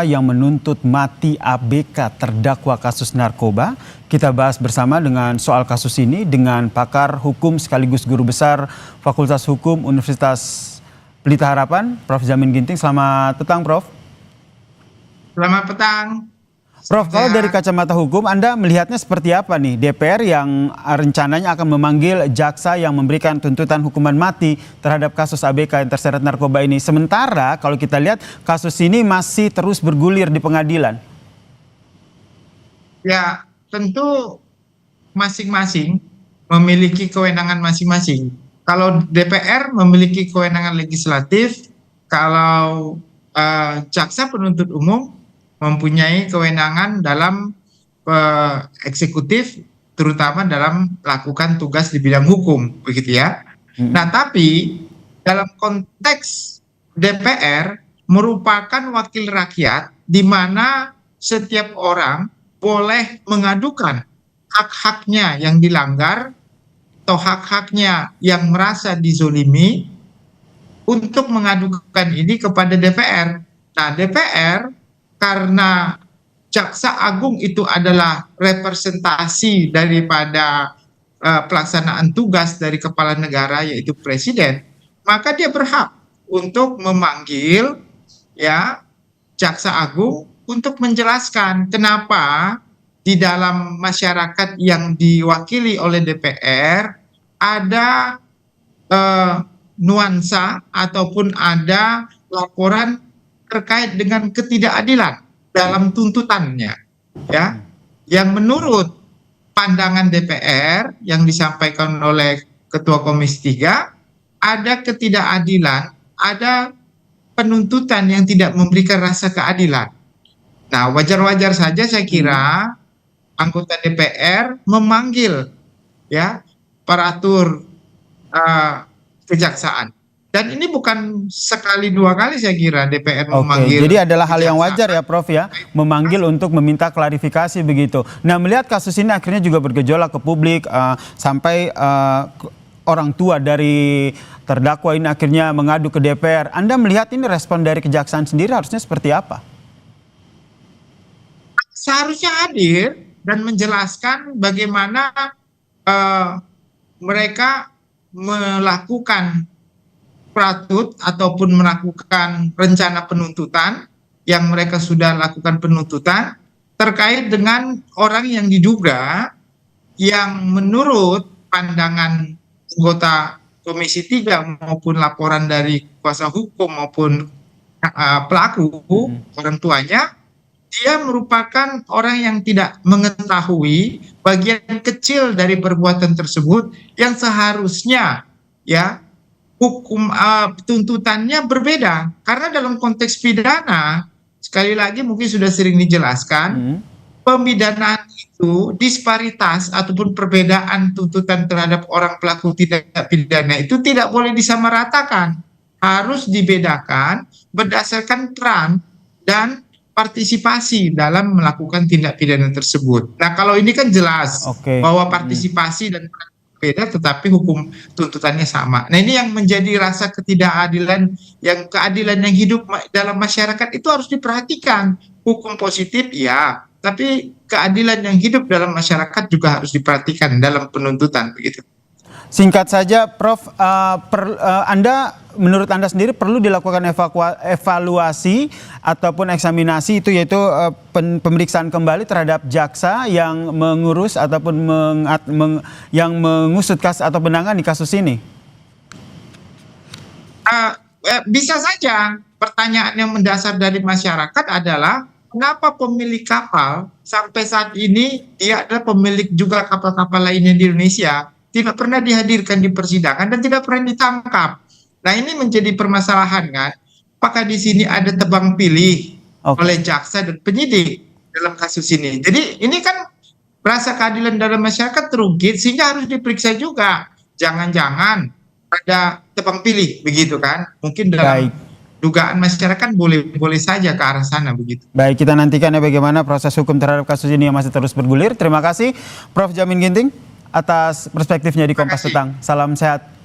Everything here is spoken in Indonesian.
yang menuntut mati ABK terdakwa kasus narkoba. Kita bahas bersama dengan soal kasus ini dengan pakar hukum sekaligus guru besar Fakultas Hukum Universitas Pelita Harapan, Prof. Jamin Ginting. Selamat petang, Prof. Selamat petang. Prof, kalau dari kacamata hukum, Anda melihatnya seperti apa nih? DPR yang rencananya akan memanggil jaksa yang memberikan tuntutan hukuman mati terhadap kasus ABK yang terseret narkoba ini. Sementara kalau kita lihat kasus ini masih terus bergulir di pengadilan. Ya, tentu masing-masing memiliki kewenangan masing-masing. Kalau DPR memiliki kewenangan legislatif, kalau jaksa penuntut umum mempunyai kewenangan dalam eksekutif, terutama dalam melakukan tugas di bidang hukum, begitu ya. Nah, tapi dalam konteks DPR merupakan wakil rakyat di mana setiap orang boleh mengadukan hak-haknya yang dilanggar atau hak-haknya yang merasa dizolimi untuk mengadukan ini kepada DPR. Nah, DPR karena Jaksa Agung itu adalah representasi daripada pelaksanaan tugas dari kepala negara yaitu presiden, maka dia berhak untuk memanggil ya Jaksa Agung untuk menjelaskan kenapa di dalam masyarakat yang diwakili oleh DPR ada nuansa ataupun ada laporan terkait dengan ketidakadilan dalam tuntutannya, ya, yang menurut pandangan DPR yang disampaikan oleh Ketua Komisi 3 ada ketidakadilan, ada penuntutan yang tidak memberikan rasa keadilan. Nah, wajar-wajar saja saya kira anggota DPR memanggil ya aparatur kejaksaan. Dan ini bukan sekali dua kali saya kira DPR memanggil. Jadi adalah hal yang wajar ya Prof ya, memanggil untuk meminta klarifikasi begitu. Nah, melihat kasus ini akhirnya juga bergejolak ke publik sampai orang tua dari terdakwa ini akhirnya mengadu ke DPR. Anda melihat ini respon dari kejaksaan sendiri harusnya seperti apa? Seharusnya hadir dan menjelaskan bagaimana mereka melakukan pratut ataupun melakukan rencana penuntutan yang mereka sudah lakukan penuntutan terkait dengan orang yang diduga yang menurut pandangan anggota Komisi 3 maupun laporan dari kuasa hukum maupun pelaku orang tuanya, dia merupakan orang yang tidak mengetahui bagian kecil dari perbuatan tersebut yang seharusnya ya hukum tuntutannya berbeda. Karena dalam konteks pidana, sekali lagi mungkin sudah sering dijelaskan, pemidanaan itu disparitas ataupun perbedaan tuntutan terhadap orang pelaku tindak pidana itu tidak boleh disamaratakan. Harus dibedakan berdasarkan peran dan partisipasi dalam melakukan tindak pidana tersebut. Nah, kalau ini kan jelas bahwa partisipasi dan peran beda tetapi hukum tuntutannya sama. Nah, ini yang menjadi rasa ketidakadilan, yang keadilan yang hidup dalam masyarakat itu harus diperhatikan. Hukum positif ya, tapi keadilan yang hidup dalam masyarakat juga harus diperhatikan dalam penuntutan begitu. Singkat saja Prof, menurut Anda sendiri perlu dilakukan evaluasi ataupun eksaminasi itu yaitu pemeriksaan kembali terhadap jaksa yang mengurus ataupun yang mengusut kasus atau menangani kasus ini? Bisa saja. Pertanyaan yang mendasar dari masyarakat adalah kenapa pemilik kapal sampai saat ini dia adalah pemilik juga kapal-kapal lainnya di Indonesia tidak pernah dihadirkan di persidangan dan tidak pernah ditangkap. Nah, ini menjadi permasalahan kan. Apakah di sini ada tebang pilih oleh jaksa dan penyidik dalam kasus ini. Jadi ini kan rasa keadilan dalam masyarakat terungkit sehingga harus diperiksa juga. Jangan-jangan ada tebang pilih begitu kan. Mungkin dalam dugaan masyarakat boleh saja ke arah sana begitu. Baik, kita nantikan ya bagaimana proses hukum terhadap kasus ini yang masih terus bergulir. Terima kasih Prof. Jamin Ginting atas perspektifnya di Kompas Petang. Salam sehat.